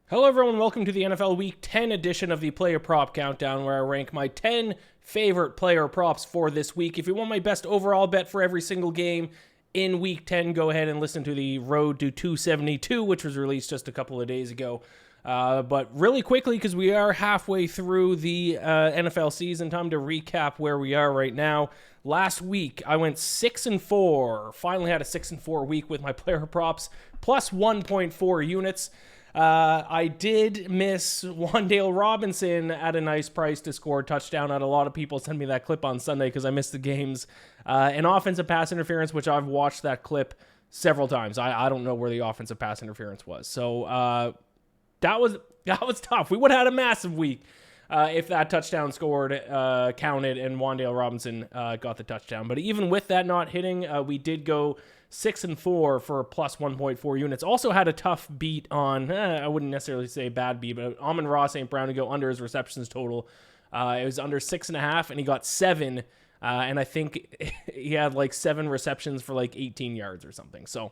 Hello everyone, welcome to the NFL Week 10 edition of the Player Prop Countdown, where I rank my 10 favorite player props for this week. If you want my best overall bet for every single game in Week 10, go ahead and listen to the Road to 272, which was released just a couple of days ago. But really quickly, because we are halfway through the NFL season, time to recap where we are right now. Last week, I went 6-4. Finally had a 6-4 week with my player props, plus 1.4 units. I did miss Wan'Dale Robinson at a nice price to score a touchdown. I had a lot of people send me that clip on Sunday because I missed the games. And offensive pass interference, which I've watched that clip several times. I don't know where the offensive pass interference was. So that was tough. We would have had a massive week if that touchdown scored counted and Wan'Dale Robinson got the touchdown. But even with that not hitting, we did go 6-4 for plus 1.4 units. Also had a tough beat on, I wouldn't necessarily say bad beat, but Amon-Ra St. Brown to go under his receptions total. It was under 6.5, and he got 7. And I think he had like 7 receptions for like 18 yards or something. So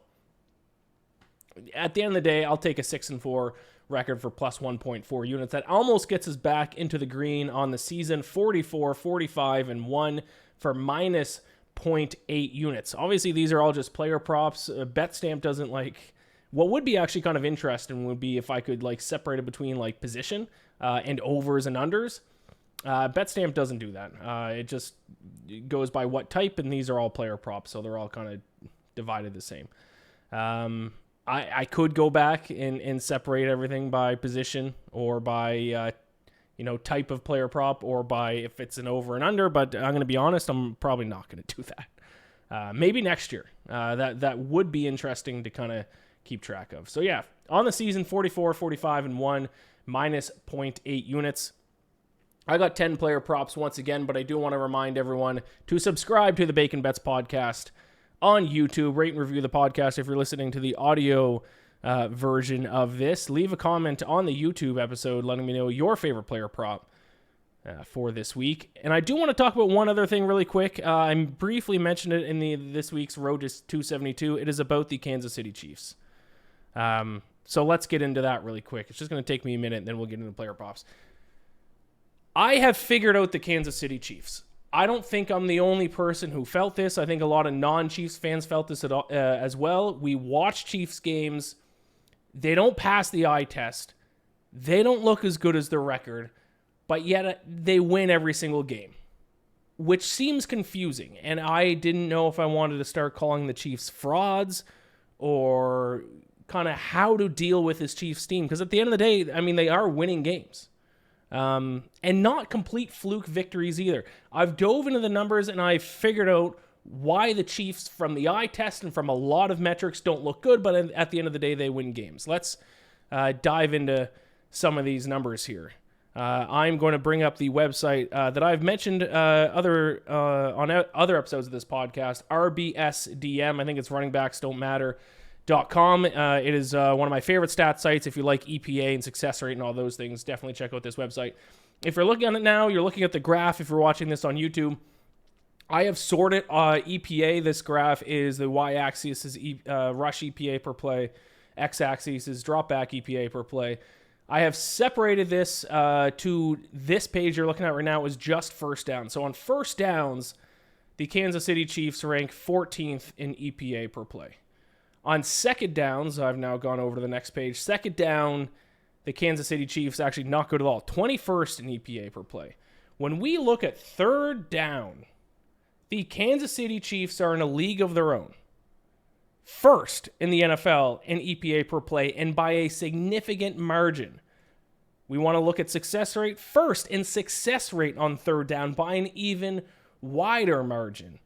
at the end of the day, I'll take a 6-4 record for plus 1.4 units. That almost gets us back into the green on the season. 44, 45, and 1 for minus 0.8 units. Obviously, these are all just player props. BetStamp doesn't like... What would be actually kind of interesting would be if I could like separate it between like position and overs and unders. BetStamp doesn't do that. It just goes by what type, and these are all player props, so they're all kind of divided the same. I could go back and separate everything by position or by type of player prop, or by if it's an over and under, but I'm going to be honest, I'm probably not going to do that. Maybe next year. That would be interesting to kind of keep track of. So yeah, on the season, 44, 45, and 1, minus 0.8 units. I got 10 player props once again, but I do want to remind everyone to subscribe to the Bacon Bets podcast on YouTube. Rate and review the podcast if you're listening to the audio version of this. Leave a comment on the YouTube episode letting me know your favorite player prop for this week. And I do want to talk about one other thing really quick. I briefly mentioned it in this week's Road to 272. It is about the Kansas City Chiefs. So let's get into that really quick. It's just going to take me a minute, and then we'll get into player props. I have figured out the Kansas City Chiefs. I don't think I'm the only person who felt this. I think a lot of non-Chiefs fans felt this as well. We watch Chiefs games. They don't pass the eye test. They don't look as good as their record, but yet they win every single game, which seems confusing. And I didn't know if I wanted to start calling the Chiefs frauds or kind of how to deal with this Chiefs team. Because at the end of the day, I mean, they are winning games. And not complete fluke victories either. I've dove into the numbers and I've figured out why the Chiefs, from the eye test and from a lot of metrics, don't look good, but at the end of the day, they win games. Let's dive into some of these numbers here. I'm going to bring up the website that I've mentioned on other episodes of this podcast, RBSDM. I think it's runningbacks.don't.matter.com. It is one of my favorite stat sites. If you like EPA and success rate and all those things, definitely check out this website. If you're looking at it now, you're looking at the graph. If you're watching this on YouTube, I have sorted EPA. This graph is the y-axis is rush EPA per play. X-axis is drop back EPA per play. I have separated this to this page you're looking at right now is just first down. So on first downs, the Kansas City Chiefs rank 14th in EPA per play. On second downs, I've now gone over to the next page. Second down, the Kansas City Chiefs actually not good at all. 21st in EPA per play. When we look at third down, the Kansas City Chiefs are in a league of their own. First in the NFL in EPA per play, and by a significant margin. We want to look at success rate. First in success rate on third down by an even wider margin.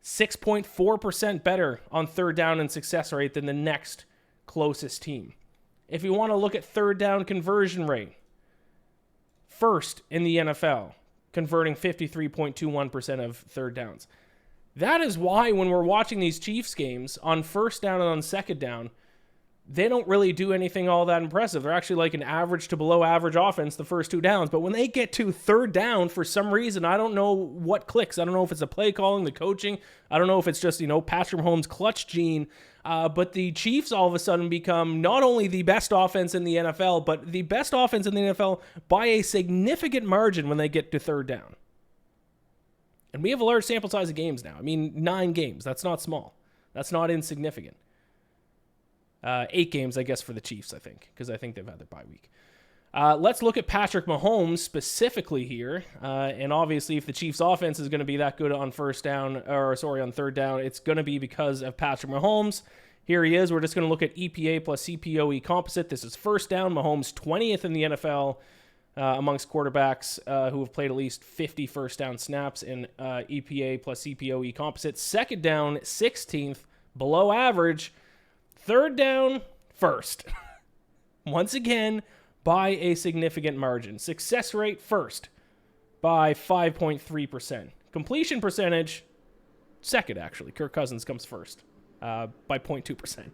6.4% better on third down in success rate than the next closest team. If you want to look at third down conversion rate, first in the NFL, converting 53.21% of third downs. That is why when we're watching these Chiefs games on first down and on second down, they don't really do anything all that impressive. They're actually like an average to below average offense the first 2 downs. But when they get to third down, for some reason, I don't know what clicks. I don't know if it's the play calling, the coaching. I don't know if it's just, Patrick Mahomes' clutch gene. But the Chiefs all of a sudden become not only the best offense in the NFL, but the best offense in the NFL by a significant margin when they get to third down. And we have a large sample size of games now. I mean, 9 games. That's not small. That's not insignificant. 8 games, I guess, for the Chiefs, I think, because I think they've had their bye week. Let's look at Patrick Mahomes specifically here. And obviously, if the Chiefs' offense is going to be that good on third down, it's going to be because of Patrick Mahomes. Here he is. We're just going to look at EPA plus CPOE composite. This is first down. Mahomes 20th in the NFL amongst quarterbacks who have played at least 50 first down snaps in EPA plus CPOE composite. Second down, 16th, below average. Third down, first. Once again, by a significant margin. Success rate, first, by 5.3%. Completion percentage, second, actually. Kirk Cousins comes first by 0.2%.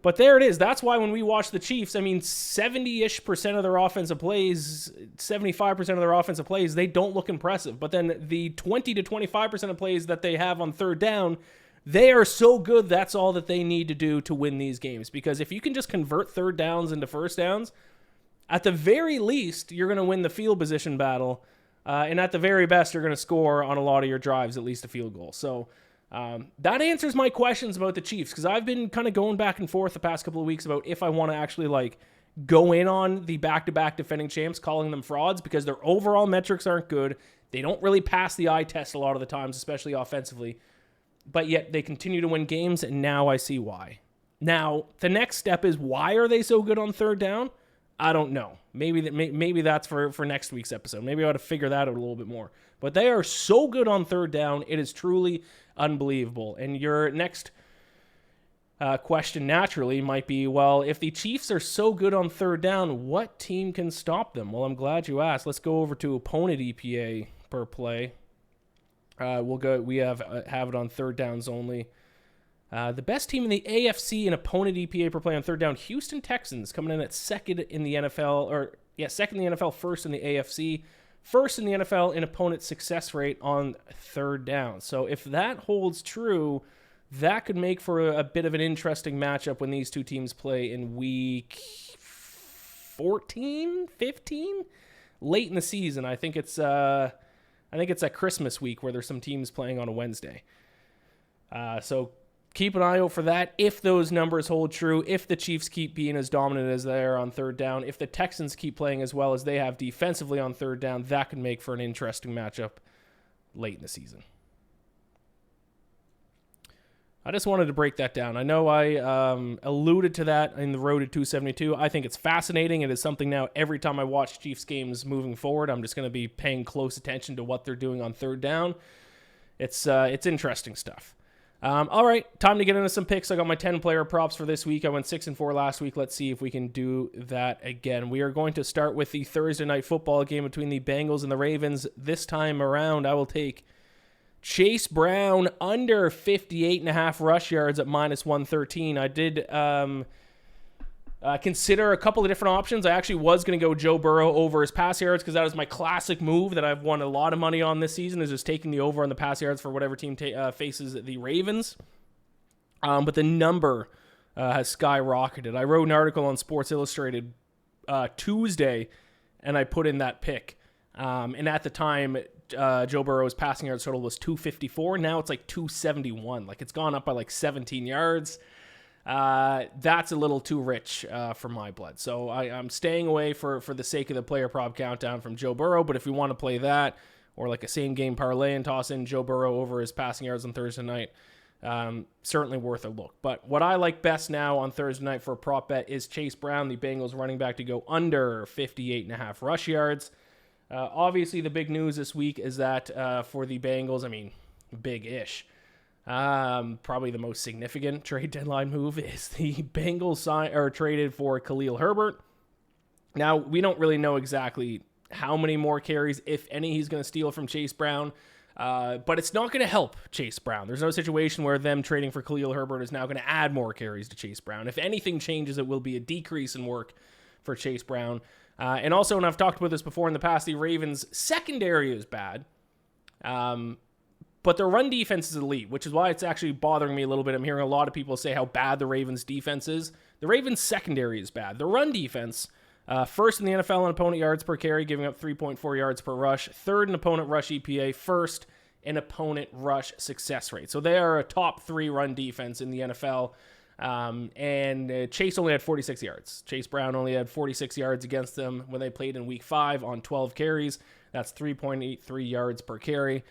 But there it is. That's why when we watch the Chiefs, I mean, 70-ish% of their offensive plays, 75% of their offensive plays, they don't look impressive. But then the 20 to 25% of plays that they have on third down, they are so good, that's all that they need to do to win these games. Because if you can just convert third downs into first downs, at the very least, you're going to win the field position battle. And at the very best, you're going to score on a lot of your drives, at least a field goal. So that answers my questions about the Chiefs, because I've been kind of going back and forth the past couple of weeks about if I want to actually go in on the back-to-back defending champs, calling them frauds, because their overall metrics aren't good. They don't really pass the eye test a lot of the times, especially offensively. But yet they continue to win games, and now I see why. Now, the next step is, why are they so good on third down? I don't know. Maybe that's for next week's episode. Maybe I ought to figure that out a little bit more. But they are so good on third down, it is truly unbelievable. And your next question naturally might be, well, if the Chiefs are so good on third down, what team can stop them? Well, I'm glad you asked. Let's go over to opponent EPA per play. We have it on third downs only. The best team in the AFC in opponent EPA per play on third down, Houston Texans, coming in at second in the NFL, second in the NFL, first in the AFC, first in the NFL in opponent success rate on third down. So if that holds true, that could make for a bit of an interesting matchup when these two teams play in week 14, 15, late in the season. I think it's that Christmas week where there's some teams playing on a Wednesday. So keep an eye out for that. If those numbers hold true, if the Chiefs keep being as dominant as they are on third down, if the Texans keep playing as well as they have defensively on third down, that could make for an interesting matchup late in the season. I just wanted to break that down. I know I alluded to that in the road to 272. I think it's fascinating. It is something now every time I watch Chiefs games moving forward, I'm just going to be paying close attention to what they're doing on third down. It's interesting stuff. All right, time to get into some picks. I got my 10-player props for this week. I went 6-4 last week. Let's see if we can do that again. We are going to start with the Thursday night football game between the Bengals and the Ravens. This time around, I will take Chase Brown under 58.5 rush yards at minus 113. I did consider a couple of different options. I actually was going to go Joe Burrow over his pass yards because that is my classic move that I've won a lot of money on this season, is just taking the over on the pass yards for whatever team faces the Ravens. But the number has skyrocketed. I wrote an article on Sports Illustrated Tuesday, and I put in that pick. And at the time, Joe Burrow's passing yards total was 254. Now it's like 271. It's gone up by 17 yards. That's a little too rich for my blood. So I'm staying away for the sake of the player prop countdown from Joe Burrow. But if we want to play that, or a same game parlay and toss in Joe Burrow over his passing yards on Thursday night, certainly worth a look. But what I like best now on Thursday night for a prop bet is Chase Brown, the Bengals running back, to go under 58.5 rush yards. Obviously, the big news this week is that for the Bengals, big-ish. Probably the most significant trade deadline move is the Bengals traded for Khalil Herbert. Now, we don't really know exactly how many more carries, if any, he's going to steal from Chase Brown. But it's not going to help Chase Brown. There's no situation where them trading for Khalil Herbert is now going to add more carries to Chase Brown. If anything changes, it will be a decrease in work for Chase Brown. And also, and I've talked about this before in the past, the Ravens' secondary is bad. But but their run defense is elite, which is why it's actually bothering me a little bit. I'm hearing a lot of people say how bad the Ravens defense is. The Ravens secondary is bad. The run defense, first in the NFL in opponent yards per carry, giving up 3.4 yards per rush. Third in opponent rush EPA. First in opponent rush success rate. So they are a top 3 run defense in the NFL. And Chase only had 46 yards. Chase Brown only had 46 yards against them when they played in week 5 on 12 carries. That's 3.83 yards per carry.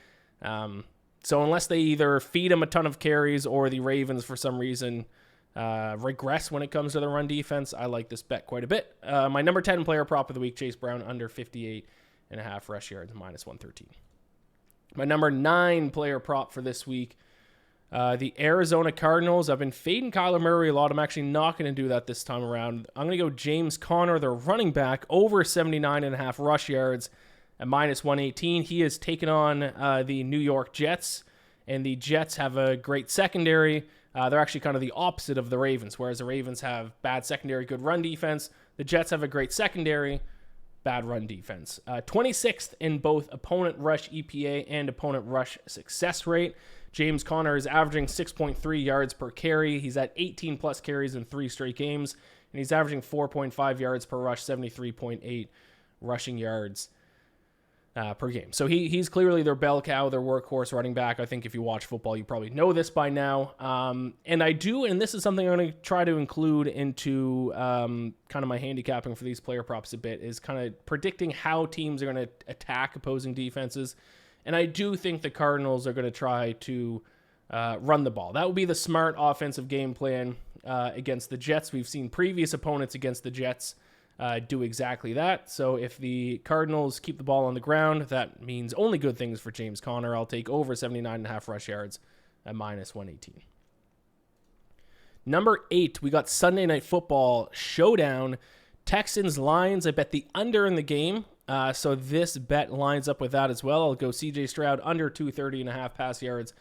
So unless they either feed him a ton of carries or the Ravens, for some reason, regress when it comes to the run defense, I like this bet quite a bit. My number 10 player prop of the week, Chase Brown, under 58.5 rush yards, minus 113. My number 9 player prop for this week, the Arizona Cardinals. I've been fading Kyler Murray a lot. I'm actually not going to do that this time around. I'm going to go James Conner, their running back, over 79.5 rush yards at minus 118. He has taken on the New York Jets, and the Jets have a great secondary. They're actually kind of the opposite of the Ravens, whereas the Ravens have bad secondary, good run defense. The Jets have a great secondary, bad run defense. 26th in both opponent rush EPA and opponent rush success rate. James Conner is averaging 6.3 yards per carry. He's at 18 plus carries in 3 straight games, and he's averaging 4.5 yards per rush, 73.8 rushing yards per game. So he's clearly their bell cow, their workhorse running back. I think if you watch football, you probably know this by now. And I do, and this is something I'm going to try to include into kind of my handicapping for these player props a bit, is kind of predicting how teams are going to attack opposing defenses. And I do think the Cardinals are going to try to run the ball. That would be the smart offensive game plan against the Jets. We've seen previous opponents against the Jets do exactly that. So if the Cardinals keep the ball on the ground, that means only good things for James Conner. I'll take over 79.5 rush yards at minus 118. Number 8, we got Sunday Night Football showdown. Texans Lions. I bet the under in the game. So this bet lines up with that as well. I'll go CJ Stroud under 230.5 pass yards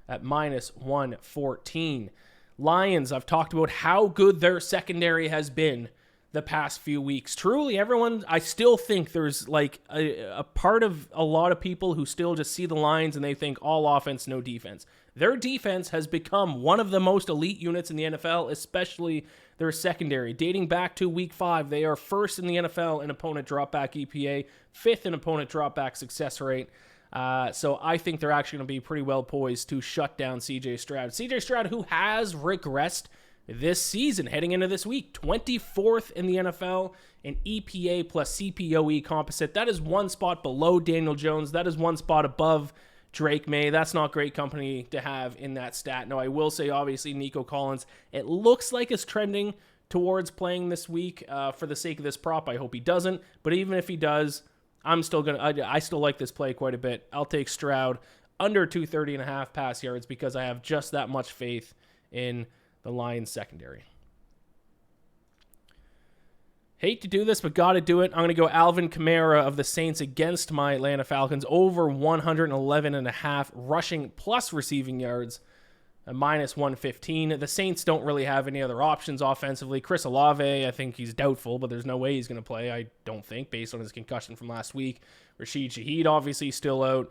at minus 114. Lions, I've talked about how good their secondary has been the past few weeks. Truly, everyone, I still think there's like a part of a lot of people who still just see the Lions and they think all offense, no defense. Their defense has become one of the most elite units in the NFL, especially their secondary. Dating back to week 5, they are first in the NFL in opponent dropback EPA, 5th in opponent dropback success rate. So I think they're actually going to be pretty well poised to shut down CJ Stroud. CJ Stroud, who has regressed this season, heading into this week, 24th in the NFL in EPA plus CPOE composite. That is one spot below Daniel Jones. That is one spot above Drake May. That's not great company to have in that stat. Now, I will say, obviously, Nico Collins, it looks like it's trending towards playing this week for the sake of this prop. I hope he doesn't. But even if he does, I still like this play quite a bit. I'll take Stroud under 230.5 pass yards because I have just that much faith in the Lions secondary. Hate to do this, but got to do it. I'm going to go Alvin Kamara of the Saints against my Atlanta Falcons, over 111.5 rushing plus receiving yards, minus 115. The Saints don't really have any other options offensively. Chris Olave, I think he's doubtful, but there's no way he's going to play, I don't think, based on his concussion from last week. Rashid Shaheed obviously still out.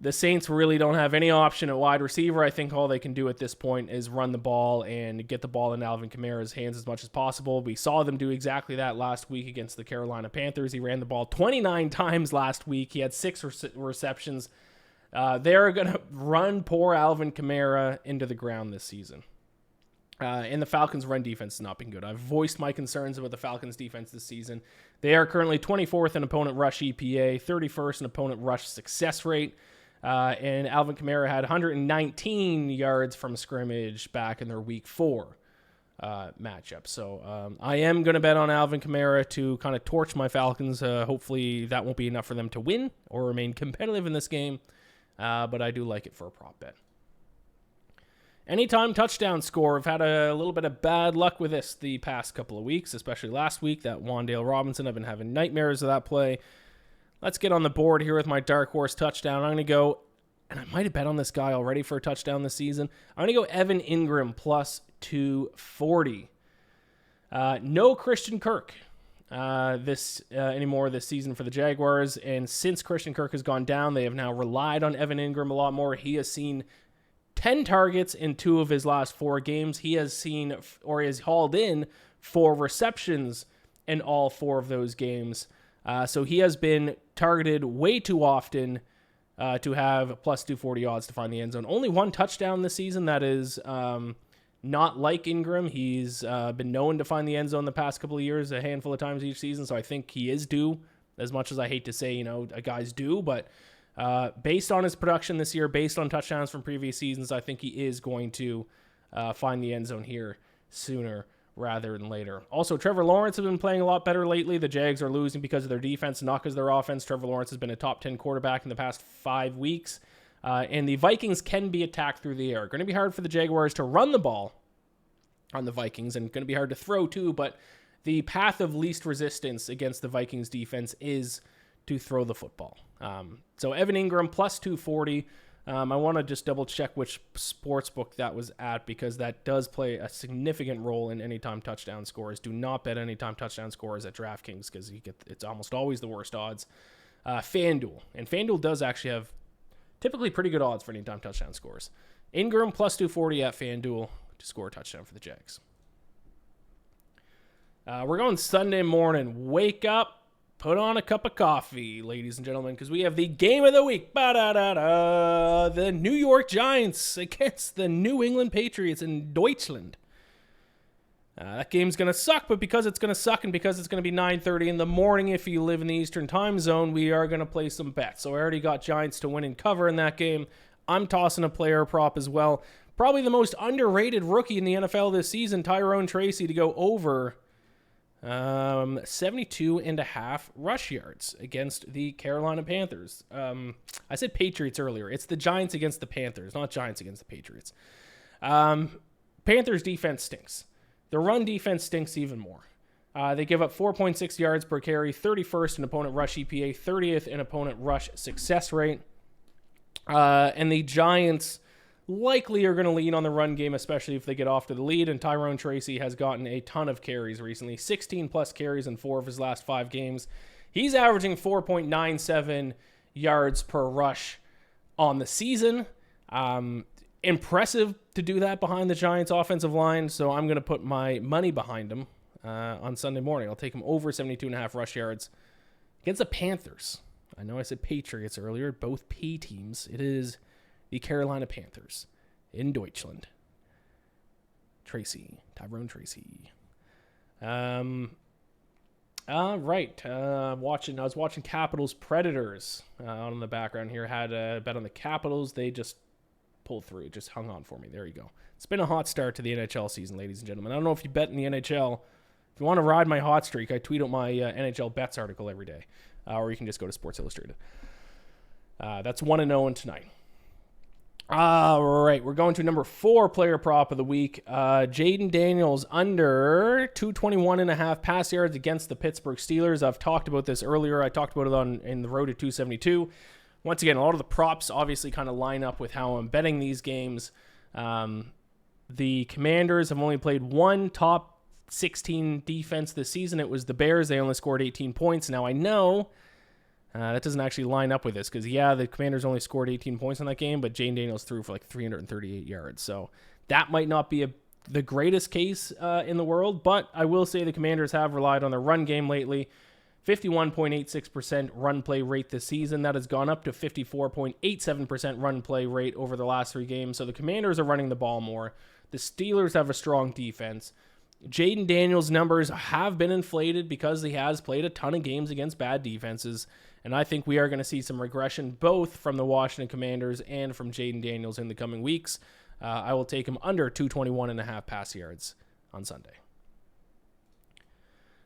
The Saints really don't have any option at wide receiver. I think all they can do at this point is run the ball and get the ball in Alvin Kamara's hands as much as possible. We saw them do exactly that last week against the Carolina Panthers. He ran the ball 29 times last week. He had 6 receptions. They're going to run poor Alvin Kamara into the ground this season. And the Falcons' run defense has not been good. I've voiced my concerns about the Falcons' defense this season. They are currently 24th in opponent rush EPA, 31st in opponent rush success rate. And Alvin Kamara had 119 yards from scrimmage back in their week 4 matchup. So I am going to bet on Alvin Kamara to kind of torch my Falcons. Hopefully that won't be enough for them to win or remain competitive in this game. But I do like it for a prop bet. Anytime touchdown score. I've had a little bit of bad luck with this the past couple of weeks, especially last week. That Wan'Dale Robinson, I've been having nightmares of that play. Let's get on the board here with my dark horse touchdown. I'm going to go, and I might have bet on this guy already for a touchdown this season. I'm going to go Evan Ingram plus 240. No Christian Kirk. anymore this season for the Jaguars. And since Christian Kirk has gone down, they have now relied on Evan Ingram a lot more. He has seen 10 targets in 2 of his last 4 games. He has seen, or has hauled in 4 receptions in all 4 of those games. So he has been targeted way too often to have plus 240 odds to find the end zone. Only 1 touchdown this season. That is not like Ingram. He's been known to find the end zone the past couple of years, a handful of times each season. So I think he is due, as much as I hate to say, a guy's due. But based on his production this year, based on touchdowns from previous seasons, I think he is going to find the end zone here sooner rather than later. Also, Trevor Lawrence has been playing a lot better lately. The Jags are losing because of their defense, not because of their offense. Trevor Lawrence has been a top 10 quarterback in the past 5 weeks. And the Vikings can be attacked through the air. Going to be hard for the Jaguars to run the ball on the Vikings, and going to be hard to throw too, but the path of least resistance against the Vikings defense is to throw the football. So Evan Ingram plus 240. I want to just double check which sports book that was at, because that does play a significant role in anytime touchdown scores. Do not bet anytime touchdown scores at DraftKings, because it's almost always the worst odds. FanDuel, and FanDuel does actually have typically pretty good odds for anytime touchdown scores. Ingram plus 240 at FanDuel to score a touchdown for the Jags. We're going Sunday morning. Wake up, put on a cup of coffee, ladies and gentlemen, because we have the game of the week. The New York Giants against the New England Patriots in Deutschland. That game's going to suck, but because it's going to suck and because it's going to be 9:30 in the morning if you live in the Eastern time zone, we are going to play some bets. So I already got Giants to win and cover in that game. I'm tossing a player prop as well. Probably the most underrated rookie in the NFL this season, Tyrone Tracy, to go over 72.5 rush yards against the Carolina Panthers. I said Patriots earlier. It's the Giants against the Panthers, not Giants against the Patriots. Panthers defense stinks. The run defense stinks even more. They give up 4.6 yards per carry, 31st in opponent rush EPA, 30th in opponent rush success rate. And the Giants likely are going to lean on the run game, especially if they get off to the lead. And Tyrone Tracy has gotten a ton of carries recently, 16 plus carries in 4 of his last 5 games. He's averaging 4.97 yards per rush on the season. Impressive to do that behind the Giants offensive line, so I'm going to put my money behind him on Sunday morning. I'll take him over 72.5 rush yards against the Panthers. I know I said Patriots earlier, both P teams. It is the Carolina Panthers in Deutschland. Tyrone Tracy. Right. I was watching Capitals Predators on in the background here. Had a bet on the Capitals. They just pulled through. Just hung on for me. There you go. It's been a hot start to the NHL season, ladies and gentlemen. I don't know if you bet in the NHL. If you want to ride my hot streak, I tweet out my NHL bets article every day. Or you can just go to Sports Illustrated. That's 1-0 tonight. All right, we're going to number 4 player prop of the week. Jaden Daniels under 221.5 pass yards against the Pittsburgh Steelers. I've talked about this earlier. I talked about it in the road to 272. Once again, a lot of the props obviously kind of line up with how I'm betting these games. The Commanders have only played 1 top 16 defense this season. It was the Bears. They only scored 18 points. Now, I know that doesn't actually line up with this because, the Commanders only scored 18 points in that game, but Jane Daniels threw for like 338 yards. So that might not be the greatest case in the world, but I will say the Commanders have relied on their run game lately. 51.86% run play rate this season. That has gone up to 54.87% run play rate over the last 3 games. So the Commanders are running the ball more. The Steelers have a strong defense. Jaden Daniels' numbers have been inflated because he has played a ton of games against bad defenses. And I think we are going to see some regression both from the Washington Commanders and from Jaden Daniels in the coming weeks. I will take him under 221.5 pass yards on Sunday.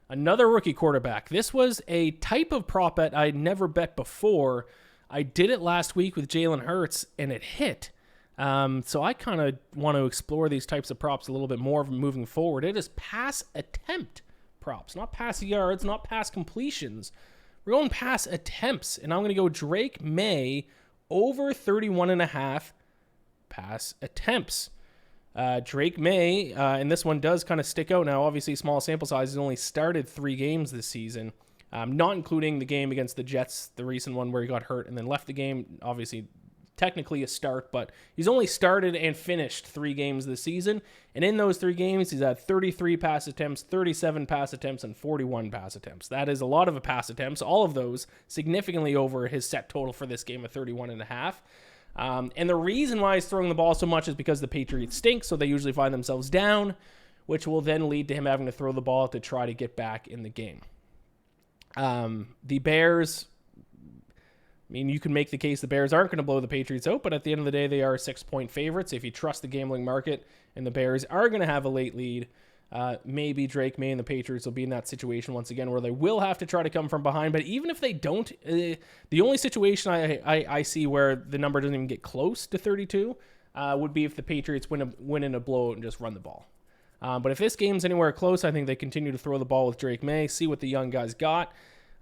Another rookie quarterback. This was a type of prop bet I'd never bet before. I did it last week with Jalen Hurts, and it hit. So I kind of want to explore these types of props a little bit more moving forward. It is pass attempt props, not pass yards, not pass completions. We're going pass attempts, and I'm going to go Drake May over 31.5 pass attempts. Drake May, and this one does kind of stick out now. Obviously, small sample size. He's only started 3 games this season, not including the game against the Jets, the recent one where he got hurt and then left the game. Obviously, technically a start, but he's only started and finished 3 games this season. And in those 3 games, he's had 33 pass attempts, 37 pass attempts, and 41 pass attempts. That is a lot of pass attempts. All of those significantly over his set total for this game of 31.5. And the reason why he's throwing the ball so much is because the Patriots stink, so they usually find themselves down, which will then lead to him having to throw the ball to try to get back in the game. The Bears, I mean, you can make the case the Bears aren't going to blow the Patriots out, but at the end of the day, they are 6-point favorites. If you trust the gambling market and the Bears are going to have a late lead, maybe Drake May and the Patriots will be in that situation once again where they will have to try to come from behind. But even if they don't, the only situation I see where the number doesn't even get close to 32 would be if the Patriots win in a blowout and just run the ball. But if this game's anywhere close, I think they continue to throw the ball with Drake May, see what the young guys got,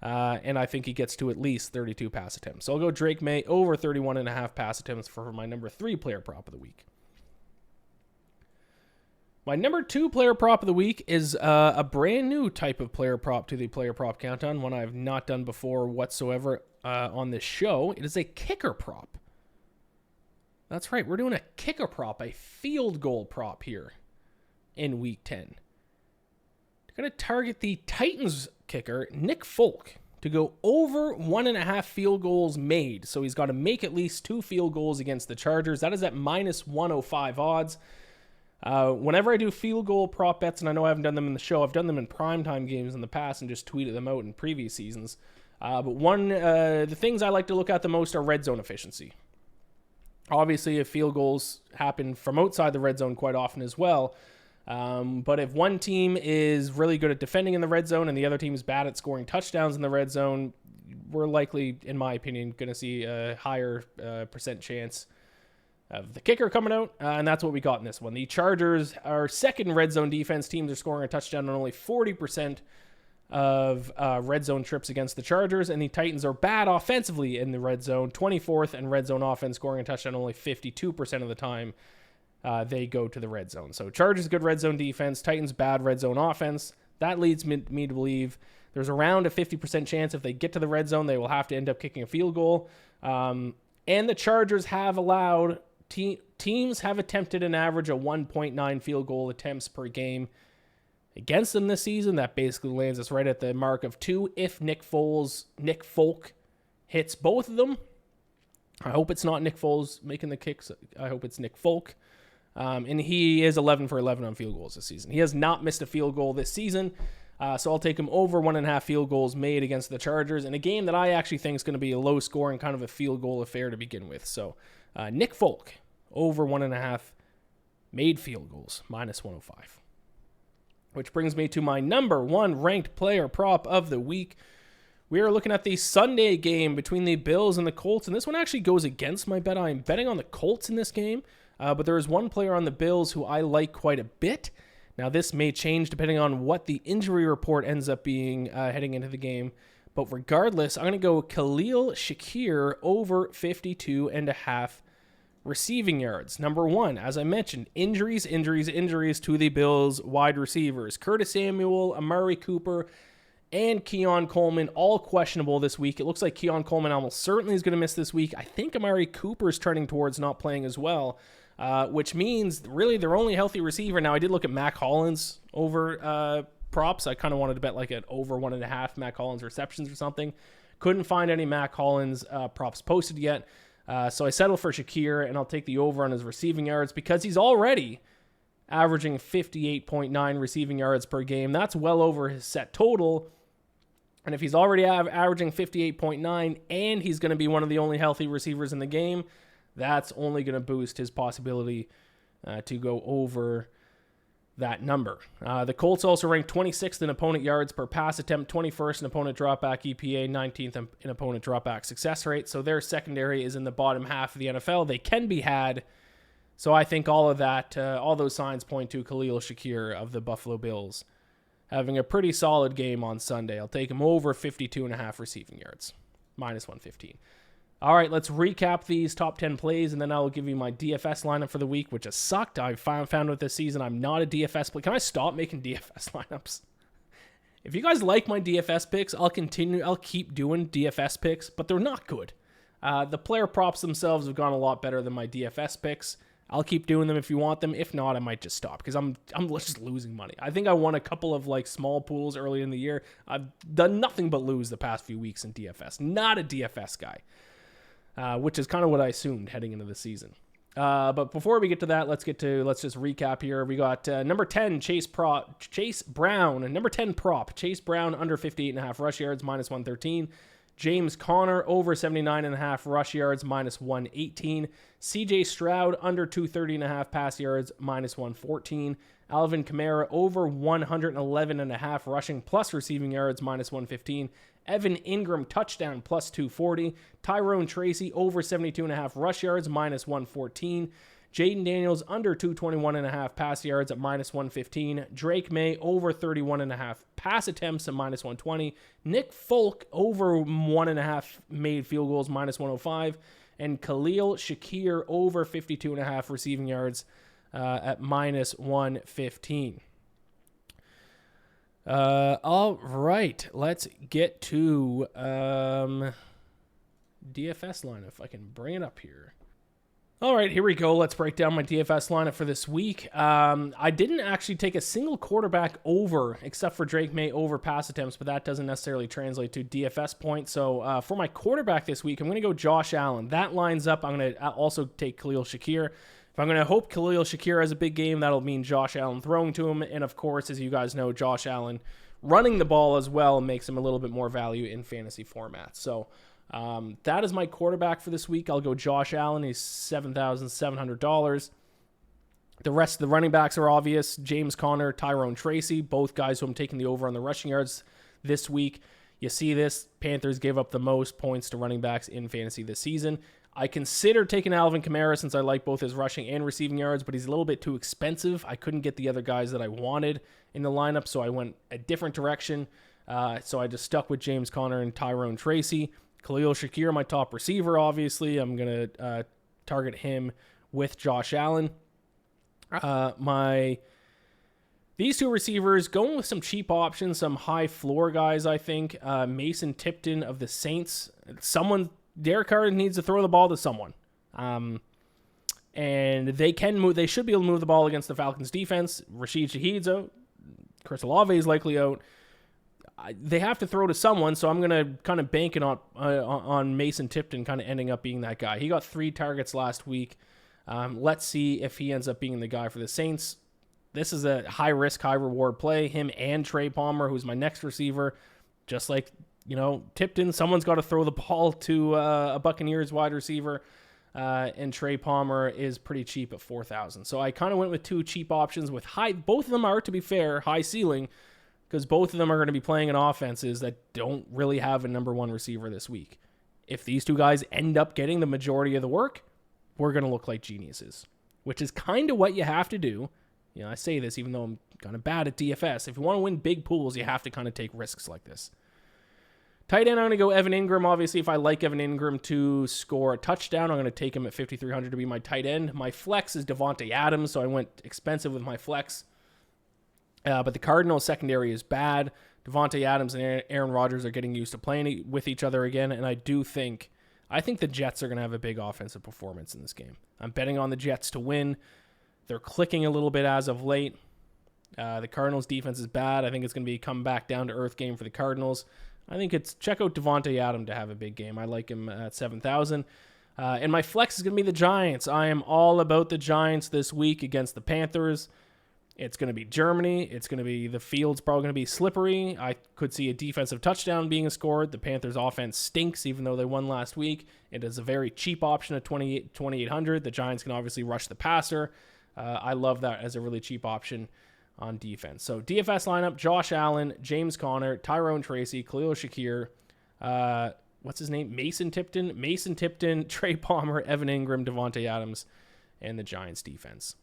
and I think he gets to at least 32 pass attempts. So I'll go Drake May over 31.5 pass attempts for my number 3 player prop of the week. My number 2 player prop of the week is a brand new type of player prop to the player prop countdown, one I've not done before whatsoever on this show. It is a kicker prop. That's right, we're doing a kicker prop, a field goal prop here in Week 10. We're going to target the Titans kicker, Nick Folk, to go over 1.5 field goals made. So he's got to make at least 2 field goals against the Chargers. That is at minus 105 odds. Whenever I do field goal prop bets, and I know I haven't done them in the show, I've done them in primetime games in the past and just tweeted them out in previous seasons. But the things I like to look at the most are red zone efficiency. Obviously, if field goals happen from outside the red zone quite often as well. But if one team is really good at defending in the red zone and the other team is bad at scoring touchdowns in the red zone, we're likely, in my opinion, going to see a higher percent chance of the kicker coming out, and that's what we got in this one. The Chargers are second red zone defense. Teams are scoring a touchdown on only 40% of red zone trips against the Chargers, and the Titans are bad offensively in the red zone, 24th in red zone offense, scoring a touchdown only 52% of the time they go to the red zone. So Chargers good red zone defense, Titans bad red zone offense. That leads me to believe there's around a 50% chance if they get to the red zone, they will have to end up kicking a field goal. And the Chargers have allowed teams have attempted an average of 1.9 field goal attempts per game against them this season. That basically lands us right at the mark of 2 if Nick Folk hits both of them. I hope it's not Nick Foles making the kicks. I hope it's Nick Folk. And he is 11 for 11 on field goals this season. He has not missed a field goal this season. So I'll take him over 1.5 field goals made against the Chargers in a game that I actually think is going to be a low scoring kind of a field goal affair to begin with. So Nick Folk over 1.5 made field goals, minus 105. Which brings me to my number 1 ranked player prop of the week. We are looking at the Sunday game between the Bills and the Colts, and this one actually goes against my bet. I am betting on the Colts in this game, but there is one player on the Bills who I like quite a bit. Now, this may change depending on what the injury report ends up being heading into the game, but regardless, I'm going to go Khalil Shakir over 52.5 receiving yards. Number 1, as I mentioned, injuries to the Bills wide receivers. Curtis Samuel, Amari Cooper, and Keon Coleman, all questionable this week. It looks like Keon Coleman almost certainly is going to miss this week. I think Amari Cooper is turning towards not playing as well, which means really their only healthy receiver. Now, I did look at Mac Hollins over props. I kind of wanted to bet like an over 1.5 Mac Hollins receptions or something. Couldn't find any Mac Hollins props posted yet. So I settled for Shakir, and I'll take the over on his receiving yards because he's already averaging 58.9 receiving yards per game. That's well over his set total. And if he's already averaging 58.9 and he's going to be one of the only healthy receivers in the game, that's only going to boost his possibility to go over that number. The Colts also ranked 26th in opponent yards per pass attempt, 21st in opponent dropback EPA, 19th in opponent dropback success rate. So their secondary is in the bottom half of the NFL. They can be had. So I think all of that, all those signs point to Khalil Shakir of the Buffalo Bills having a pretty solid game on Sunday. I'll take him over 52.5 receiving yards, minus 115. All right, let's recap these top 10 plays, and then I'll give you my DFS lineup for the week, which has sucked. I found with this season I'm not a DFS player. Can I stop making DFS lineups? If you guys like my DFS picks, I'll keep doing DFS picks, but they're not good. The player props themselves have gone a lot better than my DFS picks. I'll keep doing them if you want them. If not, I might just stop because I'm just losing money. I think I won a couple of like small pools early in the year. I've done nothing but lose the past few weeks in DFS. Not a DFS guy, which is kind of what I assumed heading into the season. But before we get to that, let's just recap here. We got number 10 Chase Brown, number 10 prop Chase Brown under 58.5 rush yards -113. James Conner over 79.5 rush yards -118. CJ Stroud under 230.5 pass yards -114. Alvin Kamara over 111.5 rushing plus receiving yards -115. Evan Ingram touchdown +240. Tyrone Tracy over 72.5 rush yards -114. Jaden Daniels under 221.5 pass yards at -115. Drake May over 31.5 pass attempts at -120. Nick Folk over 1.5 made field goals -105. And Khalil Shakir over 52.5 receiving yards at -115. All right, let's get to DFS line if I can bring it up here. All right, here we go. Let's break down my DFS lineup for this week. I didn't actually take a single quarterback over, except for Drake May over pass attempts, but that doesn't necessarily translate to DFS points. So for my quarterback this week, I'm going to go Josh Allen. That lines up. I'm going to also take Khalil Shakir. If I'm going to hope Khalil Shakir has a big game, that'll mean Josh Allen throwing to him. And of course, as you guys know, Josh Allen running the ball as well makes him a little bit more value in fantasy formats. So that is my quarterback for this week. I'll go Josh Allen. He's $7,700. The rest of the running backs are obvious. James Conner, Tyrone Tracy, both guys who I'm taking the over on the rushing yards this week. You see this. Panthers gave up the most points to running backs in fantasy this season. I considered taking Alvin Kamara since I like both his rushing and receiving yards, but he's a little bit too expensive. I couldn't get the other guys that I wanted in the lineup, so I went a different direction. So I just stuck with James Conner and Tyrone Tracy. Khalil Shakir, my top receiver, obviously. I'm going to target him with Josh Allen. These two receivers, going with some cheap options, some high floor guys, I think. Mason Tipton of the Saints. Derek Carr needs to throw the ball to someone. And they can move. They should be able to move the ball against the Falcons defense. Rashid Shaheed's out. Chris Olave is likely out. They have to throw to someone, so I'm going to kind of bank it on Mason Tipton kind of ending up being that guy. He got 3 targets last week. Let's see if he ends up being the guy for the Saints. This is a high-risk, high-reward play. Him and Trey Palmer, who's my next receiver. Just like, Tipton, someone's got to throw the ball to a Buccaneers wide receiver. And Trey Palmer is pretty cheap at $4,000. So I kind of went with 2 cheap options with high. Both of them are, to be fair, high ceiling, because both of them are going to be playing in offenses that don't really have a number 1 receiver this week. If these 2 guys end up getting the majority of the work, we're going to look like geniuses, which is kind of what you have to do. I say this even though I'm kind of bad at DFS. If you want to win big pools, you have to kind of take risks like this. Tight end, I'm going to go Evan Ingram. Obviously, if I like Evan Ingram to score a touchdown, I'm going to take him at 5,300 to be my tight end. My flex is Devontae Adams, so I went expensive with my flex. But the Cardinals secondary is bad. Devontae Adams and Aaron Rodgers are getting used to playing with each other again, and I think the Jets are going to have a big offensive performance in this game. I'm betting on the Jets to win. They're clicking a little bit as of late. The Cardinals defense is bad. I think it's going to be come back down to earth game for the Cardinals. I think check out Devontae Adams to have a big game. I like him at 7,000. And my flex is going to be the Giants. I am all about the Giants this week against the Panthers. It's going to be Germany. It's going to be the field's probably going to be slippery. I could see a defensive touchdown being scored. The Panthers' offense stinks, even though they won last week. It is a very cheap option at 2,800. The Giants can obviously rush the passer. I love that as a really cheap option on defense. So DFS lineup: Josh Allen, James Conner, Tyrone Tracy, Khalil Shakir, what's his name? Mason Tipton, Trey Palmer, Evan Ingram, Devontae Adams, and the Giants defense.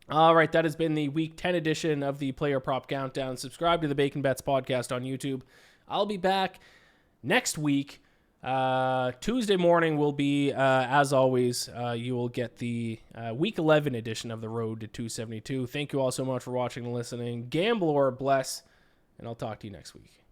All right, that has been the Week 10 edition of the Player Prop Countdown. Subscribe to the Bacon Bets podcast on YouTube. I'll be back next week Tuesday morning will be, as always, you will get the Week 11 edition of the Road to 272. Thank you all so much for watching and listening. Gamble or bless, and I'll talk to you next week.